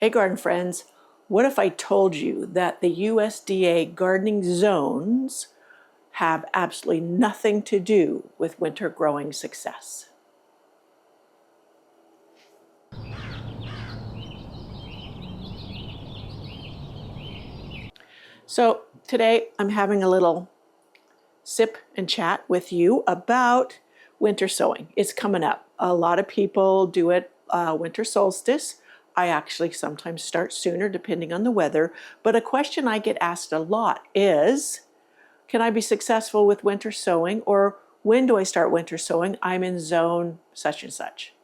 Hey garden friends, what if I told you that the USDA gardening zones have absolutely nothing to do with winter growing success? So today I'm having a little sip and chat with you about winter sowing. It's coming up. A lot of people do it winter solstice. I actually sometimes start sooner depending on the weather. But a question I get asked a lot is, can I be successful with winter sowing, or when do I start winter sowing? I'm in zone such and such.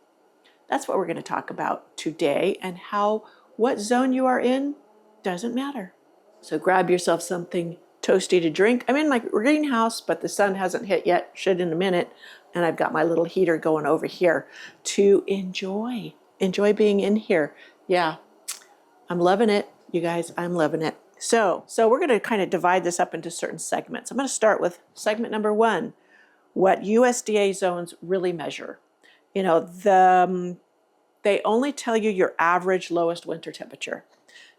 That's what we're going to talk about today, and how what zone you are in doesn't matter. So grab yourself something toasty to drink. I'm in my greenhouse, but the sun hasn't hit yet, should in a minute, and I've got my little heater going over here to enjoy being in here. Yeah, I'm loving it, you guys. I'm loving it. So we're going to kind of divide this up into certain segments. I'm going to start with segment number 1, what USDA zones really measure. You know, they only tell you your average lowest winter temperature.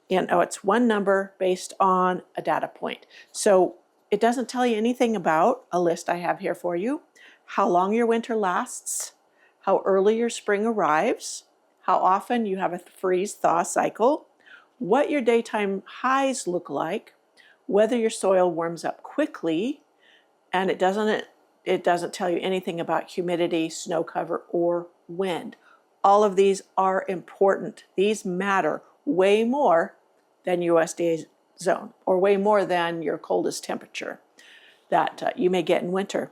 You know, it's one number based on a data point. So it doesn't tell you anything about a list I have here for you, how long your winter lasts, how early your spring arrives, how often you have a freeze-thaw cycle, what your daytime highs look like, whether your soil warms up quickly, and it doesn't tell you anything about humidity, snow cover, or wind. All of these are important. These matter way more than USDA zone, or way more than your coldest temperature that you may get in winter.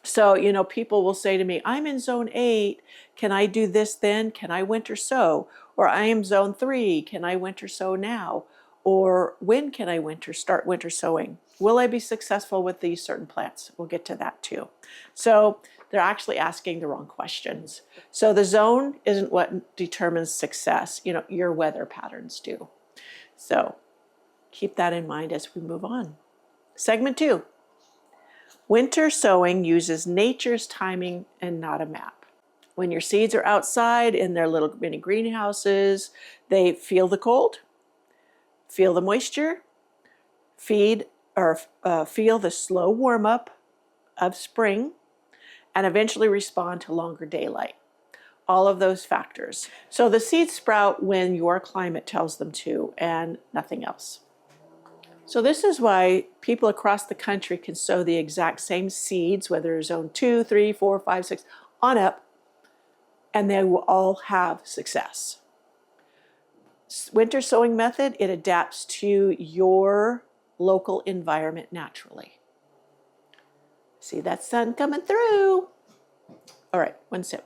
So, you know, people will say to me, I'm in zone 8, can I do this then? Can I winter sow? Or I am zone 3, can I winter sow now? Or when can I start winter sowing? Will I be successful with these certain plants? We'll get to that too. So they're actually asking the wrong questions. So the zone isn't what determines success. You know, your weather patterns do. So keep that in mind as we move on. Segment 2. Winter sowing uses nature's timing and not a map. When your seeds are outside in their little mini greenhouses, they feel the cold, feel the moisture, feel the slow warm up of spring, and eventually respond to longer daylight. All of those factors. So the seeds sprout when your climate tells them to, and nothing else. So this is why people across the country can sow the exact same seeds, whether zone 2, 3, 4, 5, 6, on up, and they will all have success. Winter sowing method, it adapts to your local environment naturally. See that sun coming through? All right, one sip.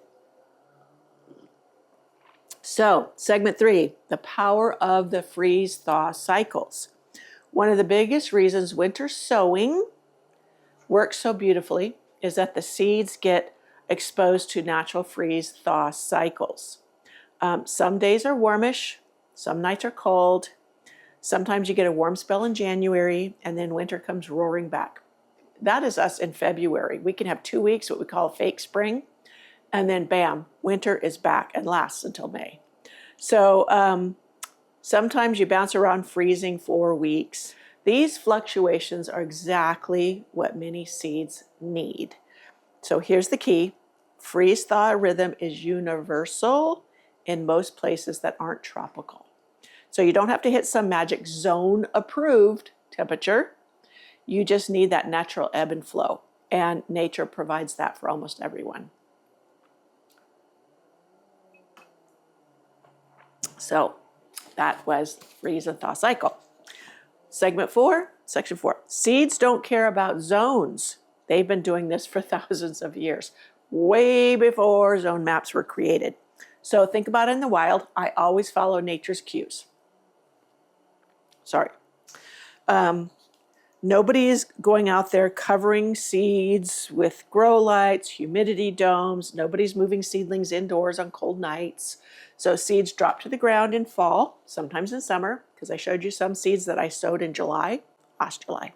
So, segment 3, the power of the freeze-thaw cycles. One of the biggest reasons winter sowing works so beautifully is that the seeds get exposed to natural freeze-thaw cycles. Some days are warmish, some nights are cold. Sometimes you get a warm spell in January, and then winter comes roaring back. That is us in February. We can have 2 weeks, what we call a fake spring, and then bam, winter is back and lasts until May. So sometimes you bounce around freezing for weeks. These fluctuations are exactly what many seeds need. So here's the key. Freeze-thaw rhythm is universal in most places that aren't tropical. So you don't have to hit some magic zone approved temperature. You just need that natural ebb and flow, and nature provides that for almost everyone. So that was freeze and thaw cycle. Segment 4, section 4. Seeds don't care about zones. They've been doing this for thousands of years, way before zone maps were created. So think about it in the wild. I always follow nature's cues. Sorry. Nobody is going out there covering seeds with grow lights, humidity domes. Nobody's moving seedlings indoors on cold nights. So seeds drop to the ground in fall, sometimes in summer, because I showed you some seeds that I sowed in last July,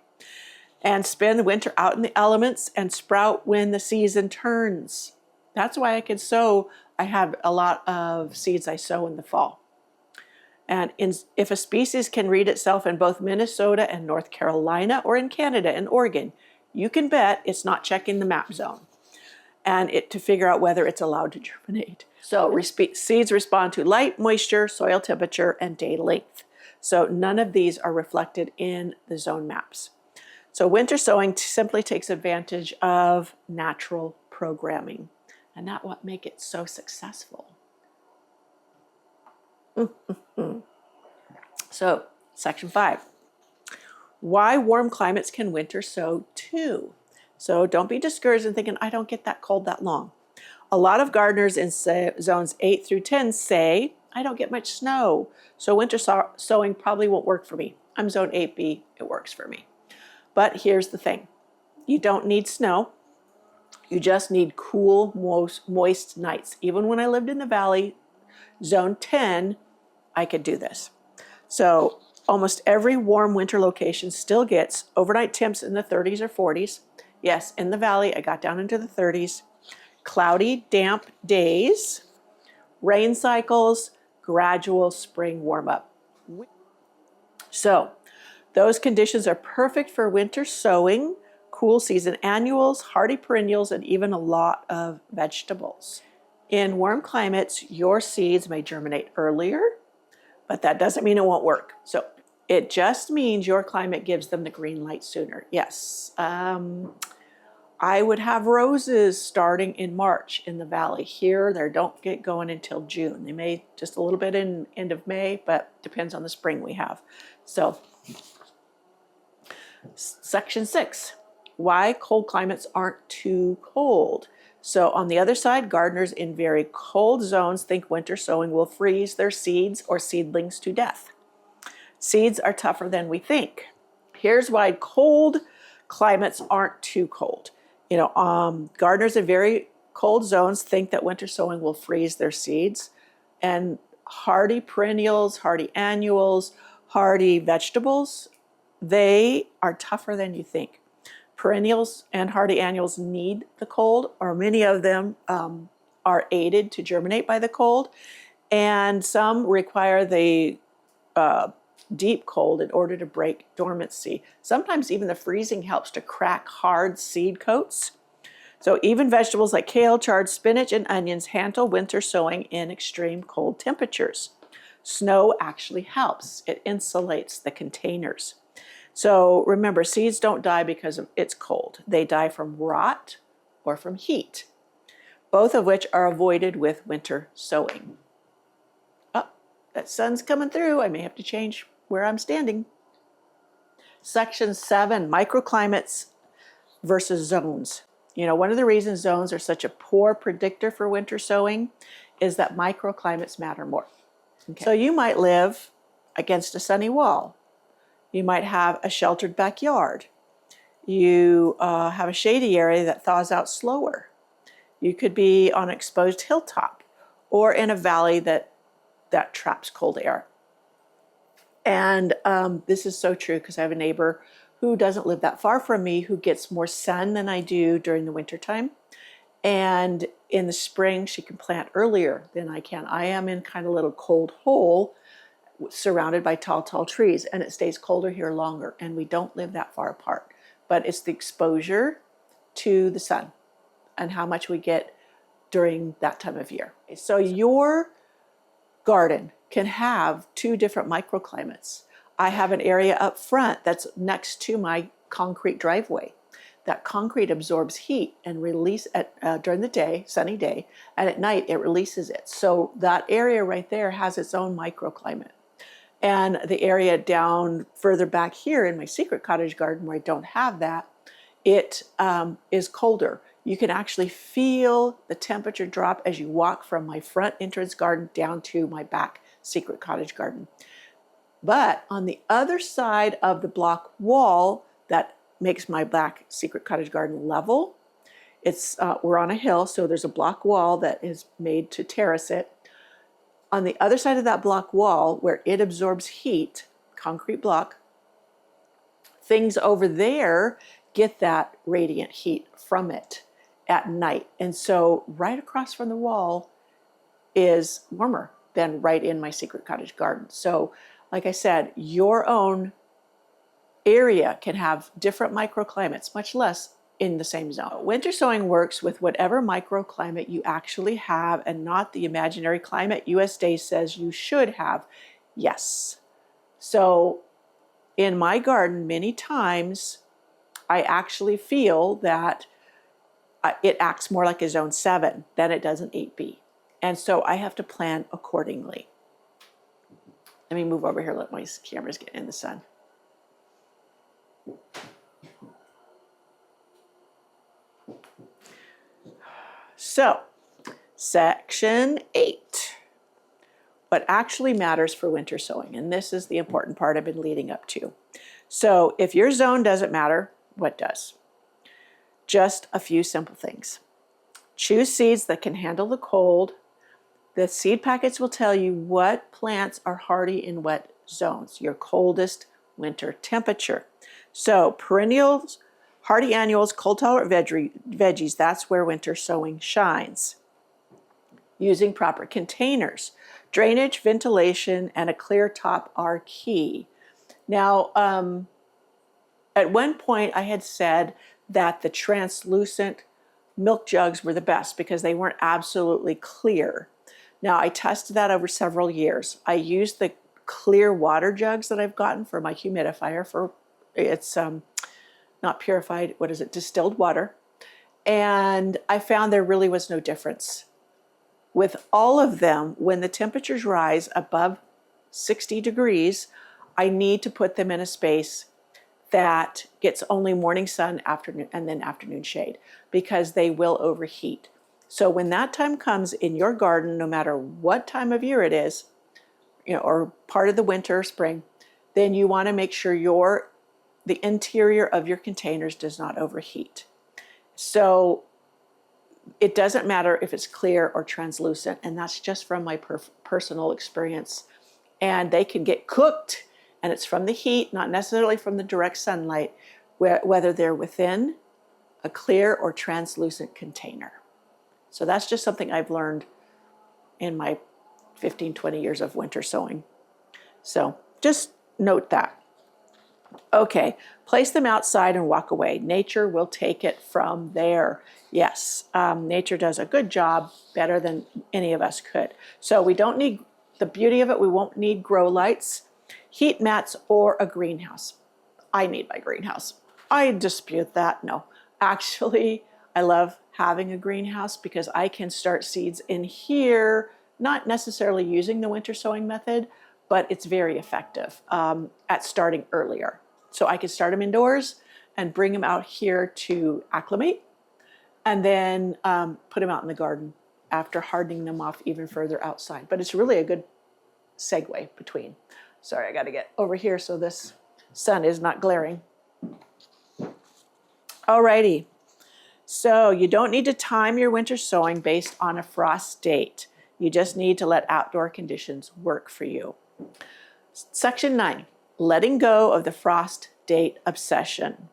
and spend the winter out in the elements and sprout when the season turns. That's why I can sow. I have a lot of seeds I sow in the fall. And if a species can read itself in both Minnesota and North Carolina, or in Canada and Oregon, you can bet it's not checking the map zone and to figure out whether it's allowed to germinate. So seeds respond to light, moisture, soil temperature, and day length. So none of these are reflected in the zone maps. So winter sowing simply takes advantage of natural programming, and that's what makes it so successful. So, section 5. Why warm climates can winter sow too? So don't be discouraged and thinking, I don't get that cold that long. A lot of gardeners in zones 8 through 10 say, I don't get much snow, so winter sowing probably won't work for me. I'm zone 8B, it works for me. But here's the thing. You don't need snow. You just need cool, moist nights. Even when I lived in the valley, zone 10, I could do this. So almost every warm winter location still gets overnight temps in the 30s or 40s. Yes, in the valley, I got down into the 30s. Cloudy, damp days, rain cycles, gradual spring warm up. So those conditions are perfect for winter sowing, cool season annuals, hardy perennials, and even a lot of vegetables. In warm climates, your seeds may germinate earlier, but that doesn't mean it won't work. So it just means your climate gives them the green light sooner. Yes, I would have roses starting in March in the valley. Here, they don't get going until June. They may just a little bit in end of May, but depends on the spring we have. So, section 6, why cold climates aren't too cold. So on the other side, gardeners in very cold zones think winter sowing will freeze their seeds or seedlings to death. Seeds are tougher than we think. Here's why cold climates aren't too cold. Gardeners in very cold zones think that winter sowing will freeze their seeds, and hardy perennials, hardy annuals, hardy vegetables, they are tougher than you think. Perennials and hardy annuals need the cold, or many of them are aided to germinate by the cold, and some require the deep cold in order to break dormancy. Sometimes even the freezing helps to crack hard seed coats. So even vegetables like kale, chard, spinach, and onions handle winter sowing in extreme cold temperatures. Snow actually helps. It insulates the containers. So remember, seeds don't die because it's cold. They die from rot or from heat, both of which are avoided with winter sowing. Oh, that sun's coming through. I may have to change where I'm standing. Section 7, microclimates versus zones. One of the reasons zones are such a poor predictor for winter sowing is that microclimates matter more. Okay. So you might live against a sunny wall. You might have a sheltered backyard. You have a shady area that thaws out slower. You could be on an exposed hilltop or in a valley that traps cold air. And this is so true because I have a neighbor who doesn't live that far from me who gets more sun than I do during the wintertime. And in the spring, she can plant earlier than I can. I am in kind of a little cold hole surrounded by tall trees, and it stays colder here longer, and we don't live that far apart. But it's the exposure to the sun and how much we get during that time of year. So your garden can have 2 different microclimates. I have an area up front that's next to my concrete driveway. That concrete absorbs heat and release during the day, sunny day, and at night it releases it. So that area right there has its own microclimate. And the area down further back here in my secret cottage garden where I don't have that, it is colder. You can actually feel the temperature drop as you walk from my front entrance garden down to my back secret cottage garden. But on the other side of the block wall that makes my back secret cottage garden level, we're on a hill, so there's a block wall that is made to terrace it. On the other side of that block wall, where it absorbs heat, concrete block, things over there get that radiant heat from it at night. And so right across from the wall is warmer than right in my secret cottage garden. So like I said, your own area can have different microclimates, much less in the same zone. Winter sowing works with whatever microclimate you actually have and not the imaginary climate USDA says you should have. Yes. So in my garden, many times I actually feel that it acts more like a zone 7 than it does an 8B. And so I have to plan accordingly. Let me move over here, let my cameras get in the sun. So, section 8. What actually matters for winter sowing, and this is the important part I've been leading up to. So, if your zone doesn't matter, what does? Just a few simple things. Choose seeds that can handle the cold. The seed packets will tell you what plants are hardy in what zones, your coldest winter temperature. So perennials, hardy annuals, cold-tolerant veggies, that's where winter sowing shines. Using proper containers. Drainage, ventilation, and a clear top are key. Now, at one point I had said that the translucent milk jugs were the best because they weren't absolutely clear. Now, I tested that over several years. I used the clear water jugs that I've gotten for my humidifier for, it's not purified, what is it, distilled water. And I found there really was no difference. With all of them, when the temperatures rise above 60 degrees, I need to put them in a space that gets only morning sun, afternoon, and then afternoon shade, because they will overheat. So when that time comes in your garden, no matter what time of year it is, or part of the winter or spring, then you want to make sure the interior of your containers does not overheat. So it doesn't matter if it's clear or translucent, and that's just from my personal experience. And they can get cooked, and it's from the heat, not necessarily from the direct sunlight, whether they're within a clear or translucent container. So that's just something I've learned in my 15, 20 years of winter sowing. So just note that. Okay, place them outside and walk away. Nature will take it from there. Yes, nature does a good job, better than any of us could. So we don't need, the beauty of it, we won't need grow lights, heat mats, or a greenhouse. I need my greenhouse. I dispute that. No, actually, I love having a greenhouse because I can start seeds in here, not necessarily using the winter sowing method, but it's very effective at starting earlier. So I can start them indoors and bring them out here to acclimate, and then put them out in the garden after hardening them off even further outside. But it's really a good segue between. Sorry, I got to get over here so this sun is not glaring. Alrighty. So you don't need to time your winter sowing based on a frost date. You just need to let outdoor conditions work for you. Section 9, letting go of the frost date obsession.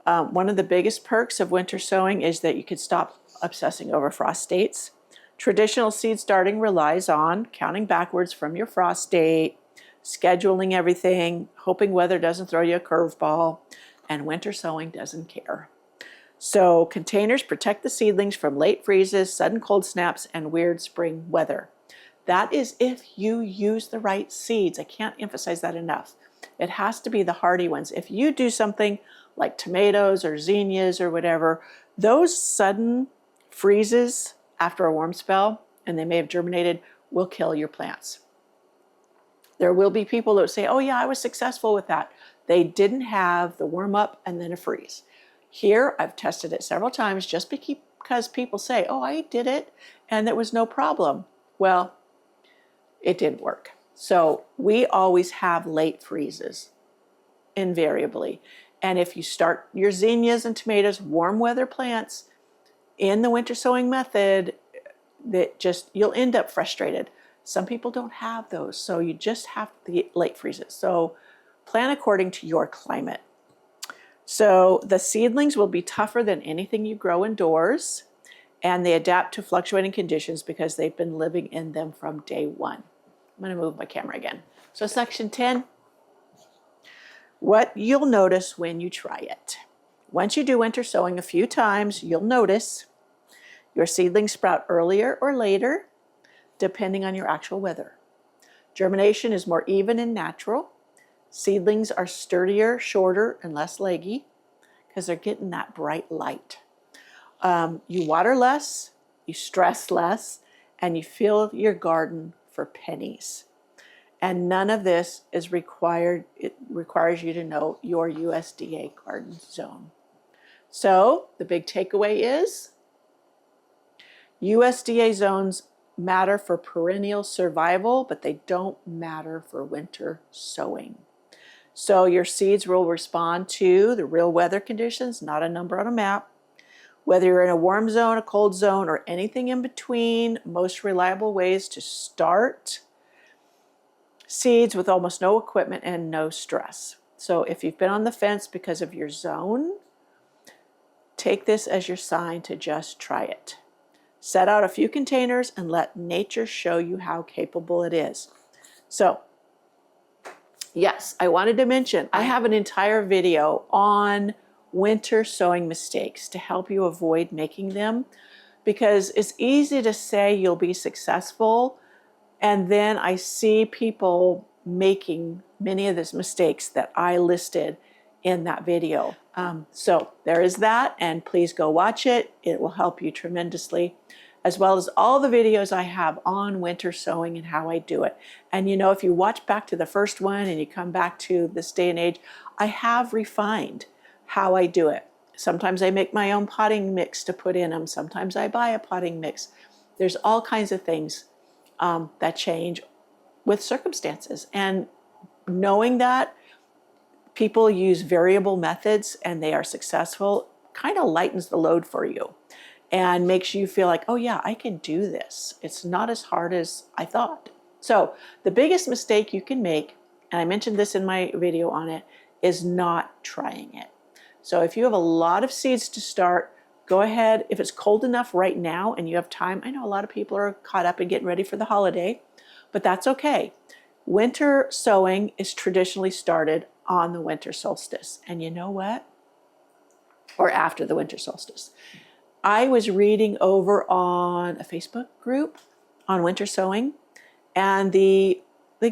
One of the biggest perks of winter sowing is that you can stop obsessing over frost dates. Traditional seed starting relies on counting backwards from your frost date, scheduling everything, hoping weather doesn't throw you a curveball, and winter sowing doesn't care. So containers protect the seedlings from late freezes, sudden cold snaps, and weird spring weather. That is if you use the right seeds. I can't emphasize that enough. It has to be the hardy ones. If you do something like tomatoes or zinnias or whatever, those sudden freezes after a warm spell, and they may have germinated, will kill your plants. There will be people that say, oh yeah, I was successful with that. They didn't have the warm up and then a freeze. Here, I've tested it several times just because people say, oh, I did it and there was no problem. Well, it didn't work. So we always have late freezes, invariably. And if you start your zinnias and tomatoes, warm weather plants, in the winter sowing method, you'll end up frustrated. Some people don't have those, so you just have the late freezes. So plan according to your climate. So the seedlings will be tougher than anything you grow indoors, and they adapt to fluctuating conditions because they've been living in them from day one. I'm going to move my camera again. So section 10, what you'll notice when you try it. Once you do winter sowing a few times, you'll notice your seedlings sprout earlier or later, depending on your actual weather. Germination is more even and natural. Seedlings are sturdier, shorter, and less leggy because they're getting that bright light. You water less, you stress less, and you fill your garden for pennies. And none of this is required. It requires you to know your USDA Garden Zone. So the big takeaway is USDA zones matter for perennial survival, but they don't matter for winter sowing. So your seeds will respond to the real weather conditions, not a number on a map. Whether you're in a warm zone, a cold zone, or anything in between, most reliable ways to start seeds with almost no equipment and no stress. So if you've been on the fence because of your zone, take this as your sign to just try it. Set out a few containers and let nature show you how capable it is. So, yes, I wanted to mention, I have an entire video on winter sowing mistakes to help you avoid making them, because it's easy to say you'll be successful, and then I see people making many of these mistakes that I listed in that video. So there is that, and please go watch it. It will help you tremendously, as well as all the videos I have on winter sowing and how I do it. And you know, if you watch back to the first one and you come back to this day and age, I have refined how I do it. Sometimes I make my own potting mix to put in them. Sometimes I buy a potting mix. There's all kinds of things that change with circumstances. And knowing that people use variable methods and they are successful kind of lightens the load for you and makes you feel like, oh yeah, I can do this. It's not as hard as I thought. So the biggest mistake you can make, and I mentioned this in my video on it, is not trying it. So if you have a lot of seeds to start, go ahead. If it's cold enough right now and you have time, I know a lot of people are caught up in getting ready for the holiday, but that's okay. Winter sowing is traditionally started on the winter solstice. And you know what? Or after the winter solstice. I was reading over on a Facebook group on winter sowing, and the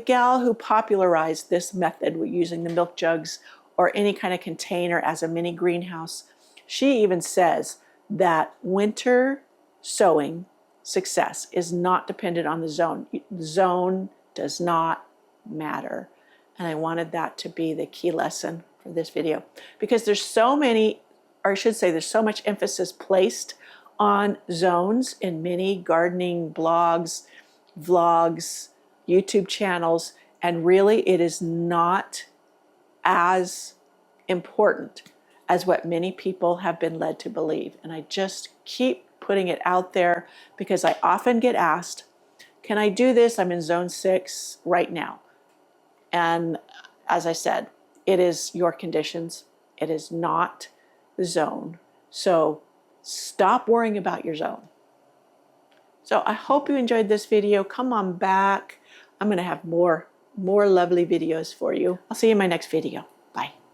gal who popularized this method with using the milk jugs or any kind of container as a mini greenhouse, she even says that winter sowing success is not dependent on the zone. The zone does not matter. And I wanted that to be the key lesson for this video, because there's so many, or I should say there's so much emphasis placed on zones in many gardening blogs, vlogs, YouTube channels, and really it is not as important as what many people have been led to believe. And I just keep putting it out there because I often get asked, can I do this? I'm in zone 6 right now. And as I said, it is your conditions. It is not the zone. So stop worrying about your zone. So I hope you enjoyed this video. Come on back. I'm going to have more lovely videos for you. I'll see you in my next video.